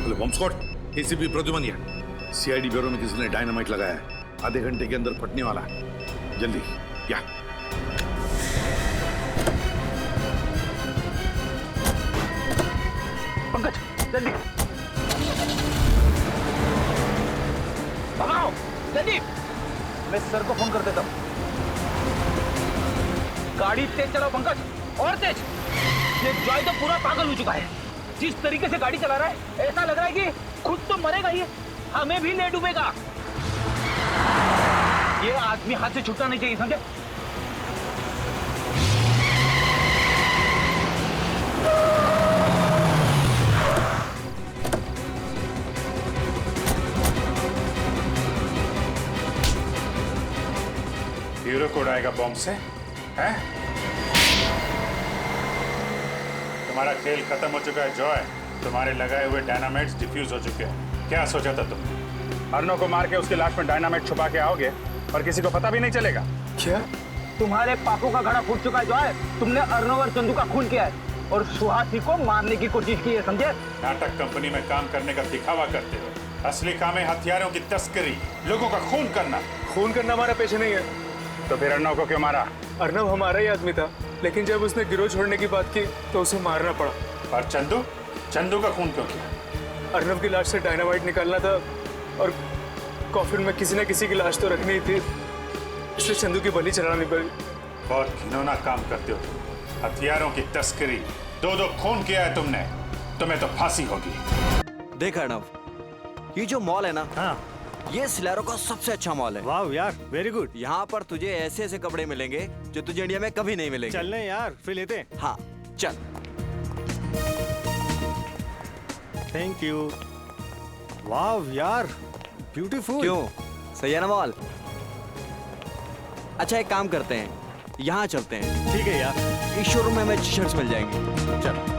Hello bomb squad, ACP Pradyuman यहाँ। सीआईडी ब्यूरो में किसी ने डायनामाइट लगाया है, आधे घंटे के अंदर फटने वाला है। जल्दी क्या? पंकज जल्दी भगाओ, जल्दी। मैं सर को फोन कर देता हूँ। गाड़ी तेज चलाओ पंकज, और तेज। ये जॉय तो पूरा पागल हो चुका है। जिस तरीके से गाड़ी चला रहा है ऐसा लग रहा है कि खुद तो मरेगा ही, हमें भी ले डूबेगा। ये आदमी हाथ से छूटना नहीं चाहिए, समझे? ब्यूरो को उड़ाएगा बॉम्ब से, हैं? तुम्हारा खेल खत्म हो चुका है जॉय। तुम्हारे लगाए हुए डायनामाइट्स डिफ्यूज हो चुके हैं। क्या सोचा था तुम? अर्नो को मार के उसकी लाश में डायनामाइट छुपा के आओगे और किसी को पता भी नहीं चलेगा? क्या? तुम्हारे पापों का घड़ा फूट चुका है जॉय। तुमने अर्नव और चंदू का खून किया है और सुहासी को मारने की कोशिश की है, समझे? नाटक कंपनी में काम करने का दिखावा करते हो। असली काम है हथियारों की तस्करी, लोगों का खून करना। खून करना हमारा पेशा नहीं है। तो फिर अर्नव को क्यों मारा? अर्नव हमारा ही आदमी था, लेकिन जब उसने गिरोह छोड़ने की बात की तो उसे मारना पड़ा। और चंदू? चंदू का खून क्यों किया? अर्नव की लाश से डायनामाइट निकालना था और कॉफिन में किसी न किसी की लाश तो रखनी थी, इसलिए चंदू की बलि चढ़ानी पड़ी। बहुत घिनौना काम करते हो। हथियारों की तस्करी, दो खून किया है तुमने, तुम्हें तो फांसी होगी। देख अर्णव, ये जो मॉल है ना, हाँ, ये सिलेरो का सबसे अच्छा मॉल है। वाह यार, वेरी गुड। यहाँ पर तुझे ऐसे ऐसे कपड़े मिलेंगे जो तुझे इंडिया में कभी नहीं मिलेंगे। चलने यार, फिर लेते हैं। हाँ चल। Thank you. वाह यार, ब्यूटीफुल। क्यों, सही है ना मॉल? अच्छा एक काम करते हैं, यहाँ चलते हैं। ठीक है यार। इस शोरूम में हमें टी शर्ट्स मिल जाएंगे। चल।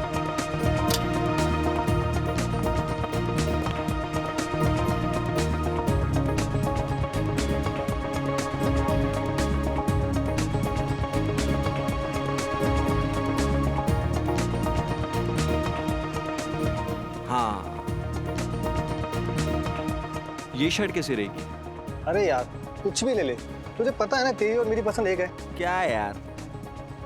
हाँ, ये शर्ट कैसी रहेगी? अरे यार कुछ भी ले ले, तुझे पता है ना तेरी और मेरी पसंद एक है। क्या यार,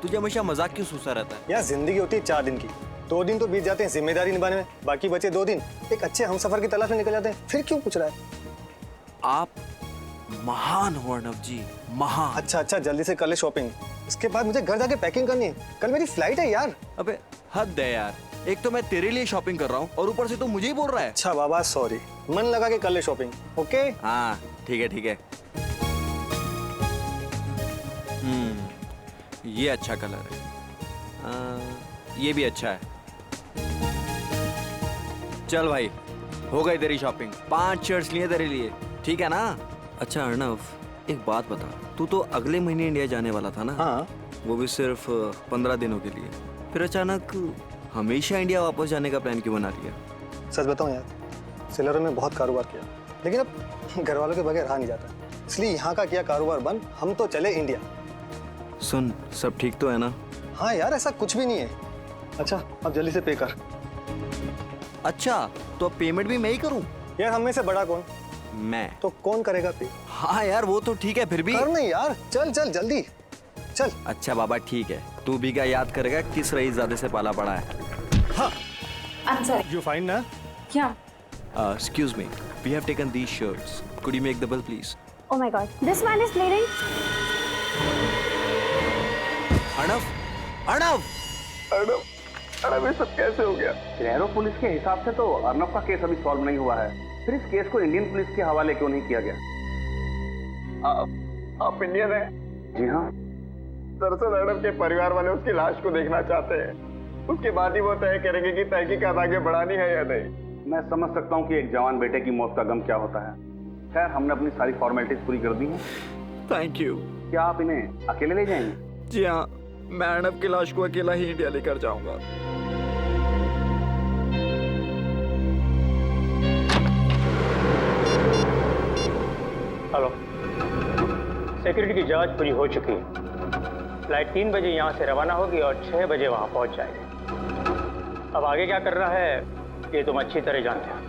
तुझे हमेशा मजाक क्यों सूसा रहता है? यार जिंदगी होती है 4 दिन की, 2 दिन तो बीत जाते हैं जिम्मेदारी निभाने में, बाकी बचे 2 दिन एक अच्छे हमसफर की तलाश में निकल जाते हैं। फिर क्यों पूछ रहा है? आप महान हो अर्णव जी, महान। अच्छा जल्दी से कर ले शॉपिंग, इसके बाद मुझे घर जाके पैकिंग करनी है, कल मेरी फ्लाइट है यार। अबे हद है यार, एक तो मैं तेरे लिए शॉपिंग कर रहा हूँ और ऊपर से तू मुझे ही बोल रहा है। अच्छा बाबा सॉरी, मन लगा के कर ले शॉपिंग। ओके हाँ ठीक है ठीक है। ये अच्छा कलर है, ये भी अच्छा है। चल भाई, हो गई तेरी शॉपिंग, 5 शर्ट्स लिए तेरे लिए, ठीक है ना? अच्छा अर्णव, एक बात बता, तू तो अगले महीने इंडिया जाने वाला था ना? हाँ। वो भी सिर्फ 15 दिनों के लिए, फिर अचानक हमेशा इंडिया वापस जाने का प्लान क्यों बना लिया? सच बताऊं यार, सिलेरो में बहुत कारोबार किया, लेकिन अब घर वालों के बगैर रहा नहीं जाता, इसलिए यहाँ का किया कारोबार बंद, हम तो चले इंडिया। सुन, सब ठीक तो है ना? हाँ यार, ऐसा कुछ भी नहीं है। अच्छा अब जल्दी से पे कर। अच्छा तो अब पेमेंट भी मैं ही करूं? यार हम में से बड़ा कौन? मैं। तो कौन करेगा पे? हाँ यार वो तो ठीक है, फिर भी कर नहीं यार, चल चल जल्दी चल। अच्छा बाबा ठीक है, तू भी क्या याद करेगा किस रईसजादे से पाला पड़ा है? हाँ। I'm sorry. You fine ना? Yeah. Excuse me, we have taken these shirts. Could you make the bill please? Oh my God, this one is bleeding. Arnav, Arnav, Arnav ये सब कैसे हो गया? सिलेरो पुलिस के हिसाब से तो अर्णव का केस अभी सॉल्व नहीं हुआ है, फिर इस केस को इंडियन पुलिस के हवाले क्यों नहीं किया गया? आप इंडियन हैं? जी हाँ। दरअसल अर्णव के परिवार वाले उसकी लाश को देखना चाहते हैं, उसके बाद ही वो तय करेंगे कि तहकीकात आगे बढ़ानी है या नहीं। मैं समझ सकता हूँ कि एक जवान बेटे की मौत का गम क्या होता है। खैर हमने अपनी सारी फॉर्मेलिटीज पूरी कर दी हैं। Thank you. क्या आप इन्हें अकेले ले जाएंगे? जी हाँ, मैं अर्णव की लाश को अकेला ही इंडिया लेकर जाऊंगा। हेलो, सिक्योरिटी की जांच पूरी हो चुकी है। फ्लाइट 3 बजे यहाँ से रवाना होगी और 6 बजे वहाँ पहुँच जाएगी। अब आगे क्या करना है ये तुम अच्छी तरह जानते हो।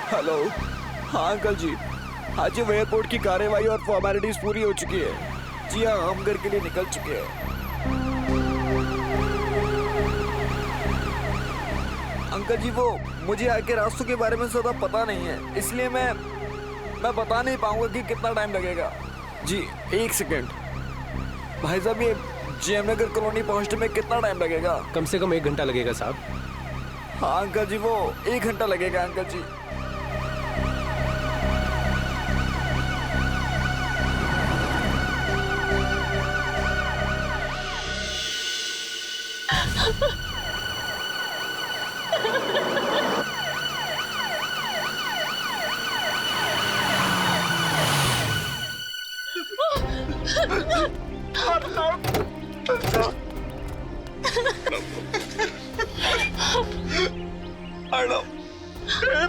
हेलो, हाँ अंकल जी, आज एयरपोर्ट की कार्यवाही और फॉर्मेलिटीज पूरी हो चुकी है। जी हाँ, हम घर के लिए निकल चुके हैं। अंकल जी वो मुझे आगे रास्तों के बारे में ज़्यादा पता नहीं है, इसलिए मैं बता नहीं पाऊंगा कि कितना टाइम लगेगा। जी 1 सेकेंड भाई साहब, ये जेएम नगर कॉलोनी पहुंचने में कितना टाइम लगेगा? कम से कम 1 घंटा लगेगा साहब। हाँ अंकल जी, वो 1 घंटा लगेगा अंकल जी।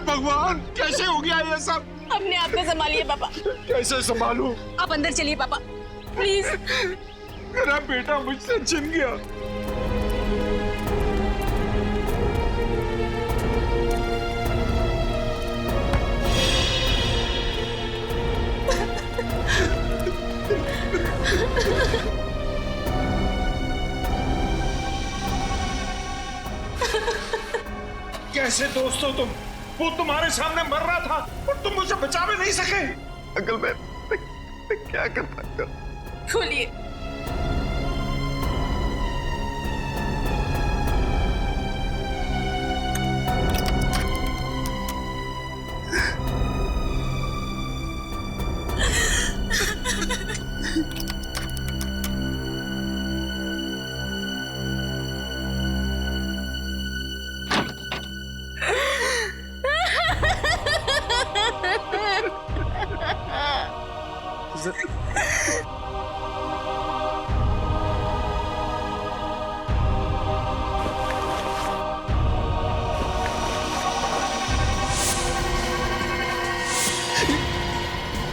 भगवान, कैसे हो गया ये सब? अपने आप को संभालिए पापा। कैसे संभालूं? आप अंदर चलिए पापा, प्लीज। मेरा बेटा मुझसे छिन गया। कैसे दोस्त हो तुम? वो तुम्हारे सामने मर रहा था और तुम मुझे बचा भी नहीं सके। अंकल मैं क्या कर सकता हूँ? खोलिए।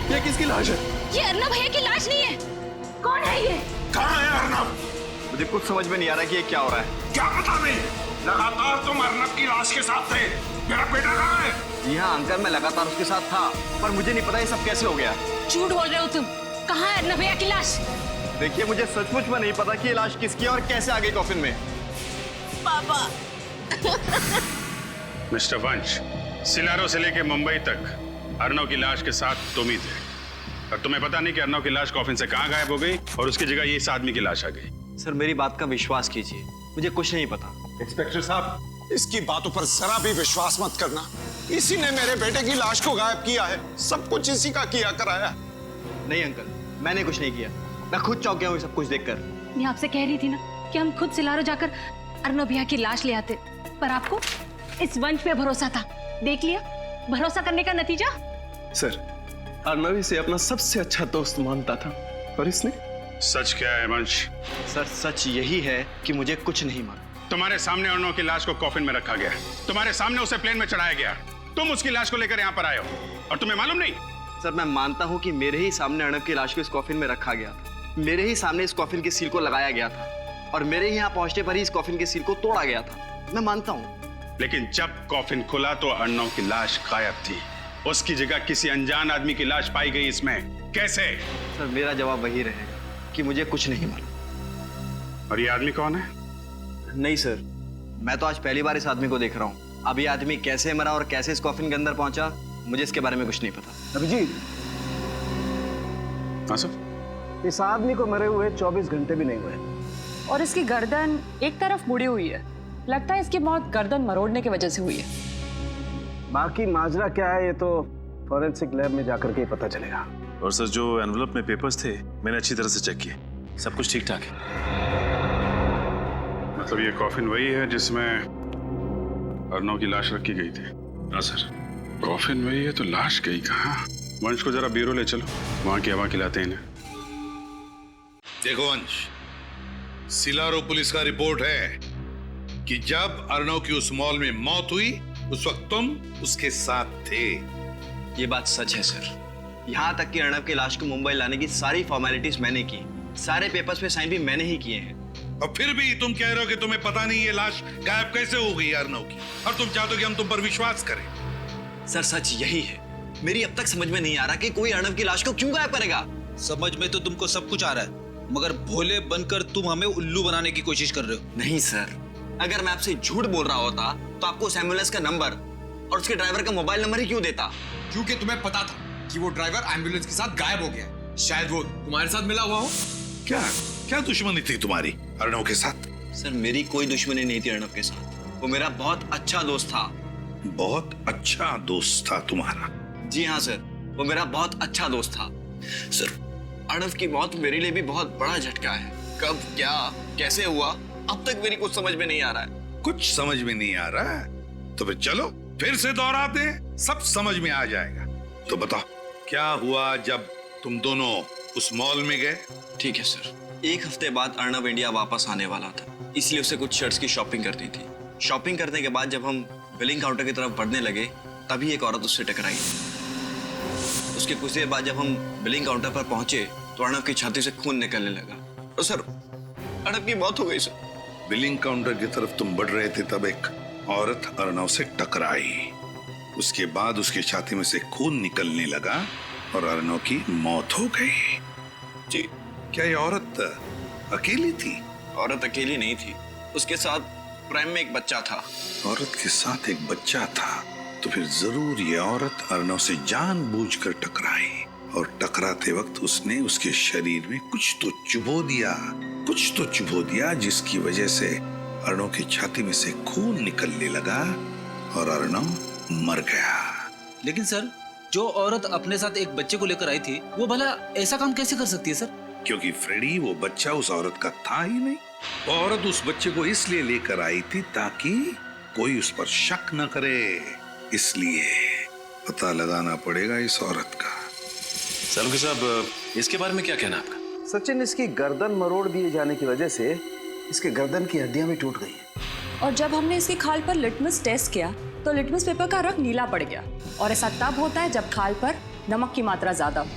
ये किसकी लाश है? ये अर्नब भैया की लाश नहीं है। कौन है ये? कहाँ है अर्नब? मुझे कुछ समझ में नहीं आ रहा कि ये क्या हो रहा है। क्या पता नहीं, लगातार तुम अर्नब की लाश के साथ थे। मेरा बेटा कहाँ है? जी हाँ अंकल, मैं लगातार उसके साथ था, पर मुझे नहीं पता ये सब कैसे हो गया। झूठ बोल रहे हो तुम। कहाँ है अर्नब भैया की लाश? देखिए मुझे सचमुच में नहीं पता कि ये लाश किसकी है और कैसे आ गई कॉफिन में। पापा। मिस्टर वंश, सिलारो से लेके मुंबई तक अर्नव की लाश के साथ तुम ही थे, और तुम्हें पता नहीं कि अर्नव की लाश कॉफिन से कहाँ गायब हो गई और उसकी जगह ये इस आदमी की लाश आ गई। सर मेरी बात का विश्वास कीजिए, मुझे कुछ नहीं पता। इंस्पेक्टर साहब, इसकी बातों पर जरा भी विश्वास मत करना। इसी ने मेरे बेटे की लाश को गायब किया है। सब कुछ इसी का किया कराया। नहीं अंकल, मैंने कुछ नहीं किया। मैं खुद चौंक गया हूँ सब कुछ देखकर। मैं आपसे कह रही थी ना कि हम खुद सिलारो जाकर अर्नब भैया की लाश ले आते, पर आपको इस वंश पे भरोसा था। देख लिया भरोसा करने का नतीजा। सर अर्नव इसे अपना सबसे अच्छा दोस्त मानता था, और इसने। सच क्या है वंश? सर सच यही है कि मुझे कुछ नहीं मालूम। तुम्हारे सामने अर्नव की लाश को कॉफिन में रखा गया, तुम्हारे सामने उसे प्लेन में चढ़ाया गया, तुम उसकी लाश को लेकर यहाँ पर आए हो और तुम्हें मालूम नहीं? सर मैं मानता हूँ कि मेरे ही सामने अर्नव की लाश को इस कॉफिन में रखा गया था, मेरे ही सामने इस कॉफिन की सील को लगाया गया था, और मेरे ही यहाँ पहुंचने पर ही इस कॉफिन की सील को तोड़ा गया था। मैं मानता हूँ। लेकिन जब कॉफिन खुला तो अर्नव की लाश गायब थी, उसकी जगह किसी अनजान आदमी की लाश पाई गई। इसमें कैसे? सर मेरा जवाब वही रहेगा कि मुझे कुछ नहीं मालूम। और ये आदमी कौन है? नहीं सर, मैं तो आज पहली बार इस आदमी को देख रहा हूँ। अब ये आदमी कैसे मरा और कैसे इस कॉफिन के अंदर पहुंचा, मुझे इसके बारे में कुछ नहीं पता। अभिजीत, हाँ सर। इस आदमी को मरे हुए 24 घंटे भी नहीं हुए, और इसकी गर्दन एक तरफ मुड़ी हुई है। लगता है इसकी मौत गर्दन मरोड़ने की वजह से हुई है। बाकी माजरा क्या है ये तो फॉरेंसिक लैब में जाकर के ही पता चलेगा। और सर जो एनवलप में पेपर्स थे मैंने अच्छी तरह से चेक किए, सब कुछ ठीक ठाक है। मतलब ये कॉफिन वही है जिसमें अर्नव की लाश रखी गई थी? हाँ सर। कॉफिन वही है तो लाश गई कहाँ? वंश को जरा ब्यूरो ले चलो, वहां की हवा खिलाते हैं इन्हें। देखो वंश, सिलारो पुलिस का रिपोर्ट है कि जब अर्नव की उस मॉल में मौत हुई उस वक्त तुम उसके साथ थे। ये बात सच है सर। यहाँ तक कि अर्नव की लाश को मुंबई लाने की सारी फॉर्मेलिटीज मैंने की, सारे पेपर्स पे साइन भी मैंने ही किए हैं। और फिर भी तुम कह रहे हो कि तुम्हें पता नहीं ये लाश गायब कैसे हो गई अर्नव की, और तुम चाहते हो कि हम तुम पर विश्वास करें। सर सच यही है। मेरी अब तक समझ में नहीं आ रहा कि कोई अर्नव की लाश को क्यों गायब करेगा। समझ में तो तुमको सब कुछ आ रहा है, मगर भोले बनकर तुम हमें उल्लू बनाने की कोशिश कर रहे हो। नहीं सर, अगर मैं आपसे झूठ बोल रहा होता तो आपको उस एम्बुलेंस का नंबर और उसके ड्राइवर का मोबाइल नंबर ही क्यों देता? क्योंकि तुम्हें पता था कि वो ड्राइवर एम्बुलेंस के साथ गायब हो गया। शायद वो तुम्हारे साथ मिला हुआ हो। क्या क्या दुश्मनी थी तुम्हारी अर्नव के साथ? सर मेरी कोई दुश्मनी नहीं थी अर्नव के साथ, वो मेरा बहुत अच्छा दोस्त था। बहुत अच्छा दोस्त था तुम्हारा? जी हाँ सर, वो मेरा बहुत अच्छा दोस्त था। सर अर्नव की मौत मेरे लिए भी बहुत बड़ा झटका है। कब, क्या, कैसे हुआ, अब तक मेरी कुछ समझ में नहीं आ रहा है। कुछ समझ में नहीं आ रहा है तो फिर चलो फिर से दोहराते हैं, सब समझ में आ जाएगा। तो बताओ क्या हुआ जब तुम दोनों उस मॉल में गए? ठीक है सर। एक हफ्ते बाद अर्नव इंडिया वापस आने वाला था, इसलिए उसे कुछ शर्ट्स की शॉपिंग करनी थी। शॉपिंग करने के बाद जब हम बिलिंग काउंटर की तरफ बढ़ने लगे तभी एक औरत उससे टकराई। उसके कुछ देर बाद जब हम बिलिंग काउंटर पर पहुंचे तो अर्नव की छाती से खून निकलने लगा और सर अर्नव की मौत हो गई सर। बिलिंग काउंटर की तरफ तुम बढ़ रहे थे तब एक औरत अर्नव से टकराई, उसके बाद उसकी छाती में से खून निकलने लगा और अर्नव की मौत हो गई। जी क्या ये औरत अकेली थी? औरत अकेली नहीं थी, उसके साथ प्रेम में एक बच्चा था। औरत के साथ एक बच्चा था तो फिर जरूर ये औरत अर्नव से जानबूझकर टकराई, और टकराते वक्त उसने उसके शरीर में कुछ तो चुभो दिया जिसकी वजह से अर्नव की छाती में से खून निकलने लगा और अर्नव मर गया। लेकिन सर, जो औरत अपने साथ एक बच्चे को लेकर आई थी, वो भला ऐसा काम कैसे कर सकती है सर? क्योंकि फ्रेडी, वो बच्चा उस औरत का था ही नहीं। वो औरत उस बच्चे को इसलिए लेकर आई थी ताकि कोई उस पर शक न करे, इसलिए पता लगाना पड़ेगा इस औरत का। सालुंके साहब, इसके बारे में क्या कहना आपका? सचिन, इसकी गर्दन मरोड़ दिए जाने की वजह से इसके गर्दन की हड्डियां भी टूट गई हैं। और जब हमने इसकी खाल पर लिटमस टेस्ट किया तो लिटमस पेपर का रंग नीला पड़ गया, और ऐसा तब होता है जब खाल पर नमक की मात्रा ज्यादा हो।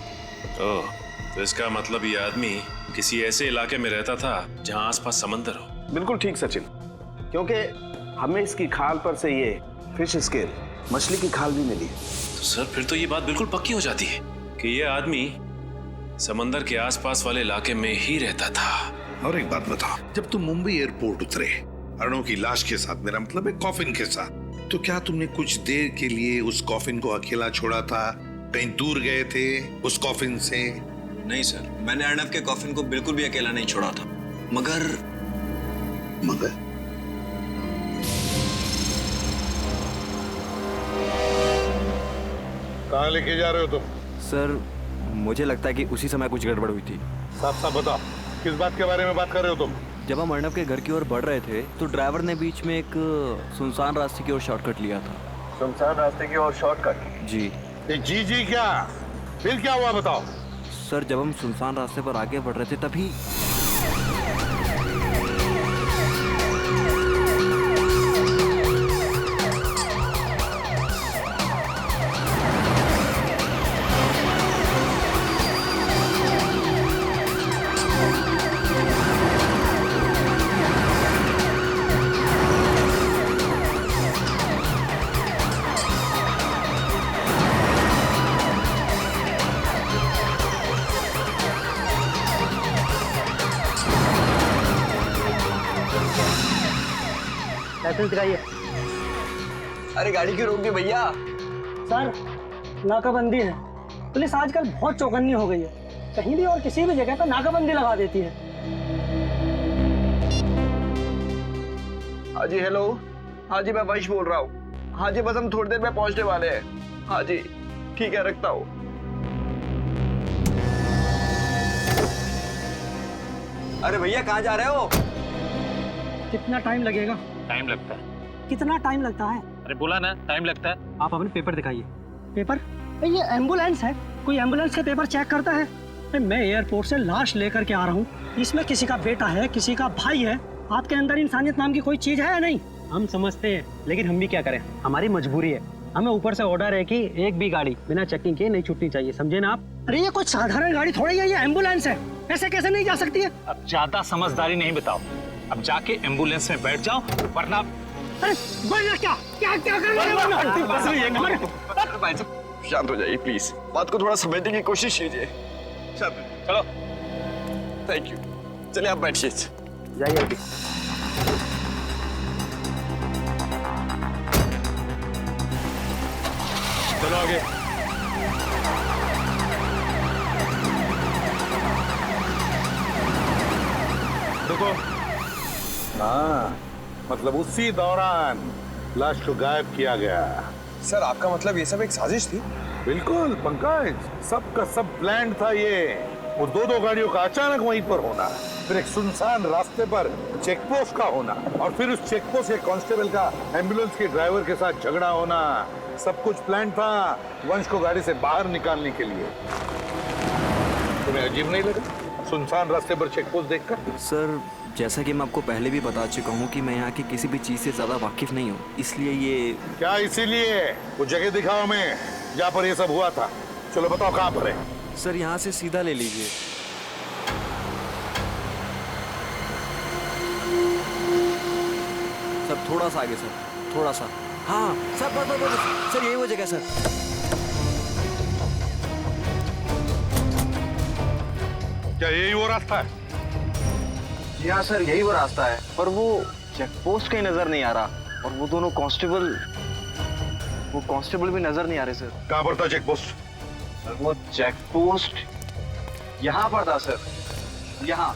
ओह, तो इसका मतलब ये आदमी किसी ऐसे इलाके में रहता था जहां आसपास समंदर हो। बिल्कुल ठीक सचिन, क्योंकि हमें इसकी खाल पर से ये फिश स्केल, मछली की खाल भी मिली। तो सर, फिर तो ये बात बिल्कुल पक्की हो जाती है कि ये आदमी समंदर के आसपास वाले इलाके में ही रहता था। और एक बात बताओ, जब तुम मुंबई एयरपोर्ट उतरे अर्नव की लाश के साथ, मेरा मतलब है कॉफिन के साथ, तो क्या तुमने कुछ देर के लिए उस कॉफिन को अकेला छोड़ा था? कहीं दूर गए थे उस कॉफिन से? नहीं सर, मैंने अर्नव के कॉफिन को बिल्कुल भी अकेला नहीं छोड़ा था। मगर कहाँ लेके जा रहे हो तुम? सर, मुझे लगता है कि उसी समय कुछ गड़बड़ हुई थी। साफ साफ बताओ, किस बात के बारे में बात कर रहे हो तुम? जब हम अर्नव के घर की ओर बढ़ रहे थे तो ड्राइवर ने बीच में एक सुनसान रास्ते की ओर शॉर्टकट लिया था। सुनसान रास्ते की ओर शॉर्टकट? जी। जी क्या? फिर क्या हुआ बताओ? सर, जब हम सुनसान रास्ते पर आगे बढ़ रहे थे तभी दिखाइए। अरे गाड़ी क्यों रोक दी भैया? सर, नाकाबंदी है। पुलिस आजकल बहुत चौकन्नी हो गई है, कहीं भी और किसी भी जगह पर नाकाबंदी लगा देती है। हाँ जी, हेलो। हाँ जी, मैं वंश बोल रहा हूँ। हाँ जी, बस हम थोड़ी देर में पहुंचने वाले हैं। हाँ जी, ठीक है, रखता हूँ। अरे भैया, कहाँ जा रहे हो? कितना टाइम लगेगा? टाइम लगता है। कितना टाइम लगता है? अरे बोला ना, टाइम लगता है। आप अपने पेपर दिखाइए। पेपर? ये एम्बुलेंस है, कोई एम्बुलेंस के पेपर चेक करता है? मैं एयरपोर्ट से लाश लेकर के आ रहा हूँ, इसमें किसी का बेटा है, किसी का भाई है। आपके अंदर इंसानियत नाम की कोई चीज है या नहीं? हम समझते हैं, लेकिन हम भी क्या करें, हमारी मजबूरी है। हमें ऊपर से ऑर्डर है कि एक भी गाड़ी बिना चेकिंग के नहीं छूटनी चाहिए, समझे ना आप? अरे ये कोई साधारण गाड़ी थोड़ी है, ये एम्बुलेंस है, ऐसे कैसे नहीं जा सकती है? अब ज्यादा समझदारी नहीं बताओ, अब जाके एम्बुलेंस में बैठ जाओ, वरना। अरे वरना क्या क्या क्या करना? भाई साहब, शांत हो जाइए प्लीज, बात को थोड़ा समझने की कोशिश कीजिए। चलो। Thank you. चलिए आप बैठिए। जाइए अभी। चलो आगे। देखो, हाँ, मतलब उसी दौरान लाश को गायब किया गया। सर, आपका मतलब ये सब एक साजिश थी? बिल्कुल पंकज, सबका सब प्लान था ये। वो दो गाड़ियों का अचानक वहीं पर होना, फिर एक सुनसान रास्ते पर चेक पोस्ट का होना, और फिर उस चेक पोस्ट के कांस्टेबल का एम्बुलेंस के ड्राइवर के साथ झगड़ा होना, सब कुछ प्लान था वंश को गाड़ी से बाहर निकालने के लिए। तुम्हें अजीब नहीं लगा सुनसान रास्ते पर चेक पोस्ट देखकर? सर, जैसा कि मैं आपको पहले भी बता चुका हूँ कि मैं यहाँ की किसी भी चीज से ज्यादा वाकिफ नहीं हूँ, इसलिए ये। क्या इसीलिए? वो जगह दिखाओ हमें जहाँ पर ये सब हुआ था। चलो बताओ कहाँ पर है? सर, यहाँ से सीधा ले लीजिए। सर, थोड़ा सा आगे सर, थोड़ा सा। हाँ सर, बस सर, यही वो जगह सर। क्या यही वो रास्ता है? जी हाँ सर, यही वो रास्ता है, पर वो चेक पोस्ट कहीं नजर नहीं आ रहा और वो दोनों कांस्टेबल भी नजर नहीं आ रहे सर। कहाँ पर था चेक पोस्ट? सर वो चेक पोस्ट यहाँ पर था सर, यहाँ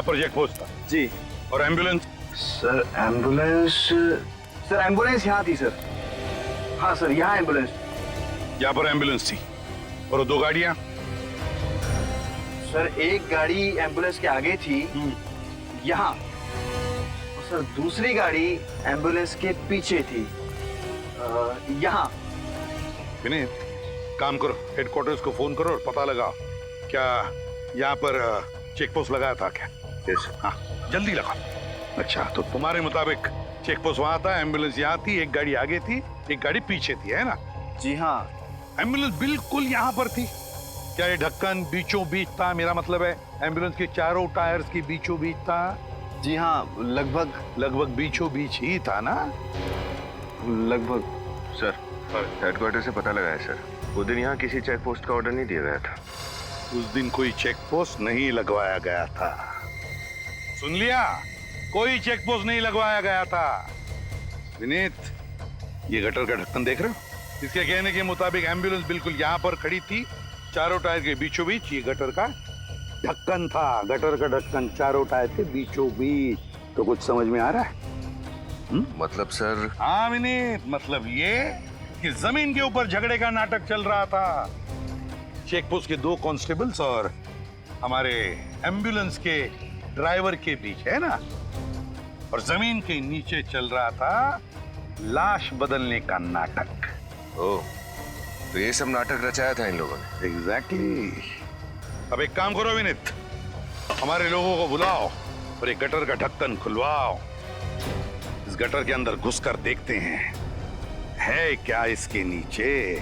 पर चेक पोस्ट था जी। और एम्बुलेंस? सर एम्बुलेंस यहाँ थी सर। हाँ सर, यहाँ एम्बुलेंस। यहाँ पर एम्बुलेंस थी और वो 2 गाड़ियां? सर एक गाड़ी एम्बुलेंस के आगे थी यहाँ, और सर दूसरी गाड़ी एम्बुलेंस के पीछे थी यहाँ। विनीत, काम करो, हेडक्वार्टर्स को फोन करो और पता लगा क्या यहाँ पर चेक पोस्ट लगाया था क्या? यस। हाँ जल्दी लगाओ। अच्छा, तो तुम्हारे मुताबिक चेक पोस्ट वहां था, एम्बुलेंस यहाँ थी, एक गाड़ी आगे थी, एक गाड़ी पीछे थी, है ना? जी हाँ। एम्बुलेंस बिल्कुल यहाँ पर थी। क्या ये ढक्कन बीचों बीच था? मेरा मतलब है एम्बुलेंस के चारों टायर्स के बीचों बीच था? जी हाँ, लगभग बीचों बीच ही था ना? लगभग। सर, हेडक्वार्टर से पता लगा है सर, उस दिन यहाँ किसी चेक पोस्ट का ऑर्डर नहीं दिया गया था। उस दिन कोई चेक पोस्ट नहीं लगवाया गया था। सुन लिया? कोई चेक पोस्ट नहीं लगवाया गया था। विनीत, ये गटर का ढक्कन देख रहे हो? इसके कहने के मुताबिक एम्बुलेंस बिल्कुल यहाँ पर खड़ी थी, चारों टायर के बीचों बीच ये गटर का ढक्कन था। गटर का ढक्कन चारों टायर के बीचों बीच। तो कुछ समझ में आ रहा है? मतलब सर? हाँ विनीत, मतलब ये कि जमीन के ऊपर झगड़े का नाटक चल रहा था। चेक पोस्ट के 2 कांस्टेबल्स और हमारे एम्बुलेंस के ड्राइवर के बीच, है ना? और जमीन के नीचे चल रहा था लाश बदलने का नाटक। ओह, तो ये सब नाटक रचाया था इन लोगों ने? एग्जैक्टली। अब एक काम करो विनीत, हमारे लोगों को बुलाओ और एक गटर का ढक्कन खुलवाओ। इस गटर के अंदर घुसकर देखते हैं है क्या इसके नीचे।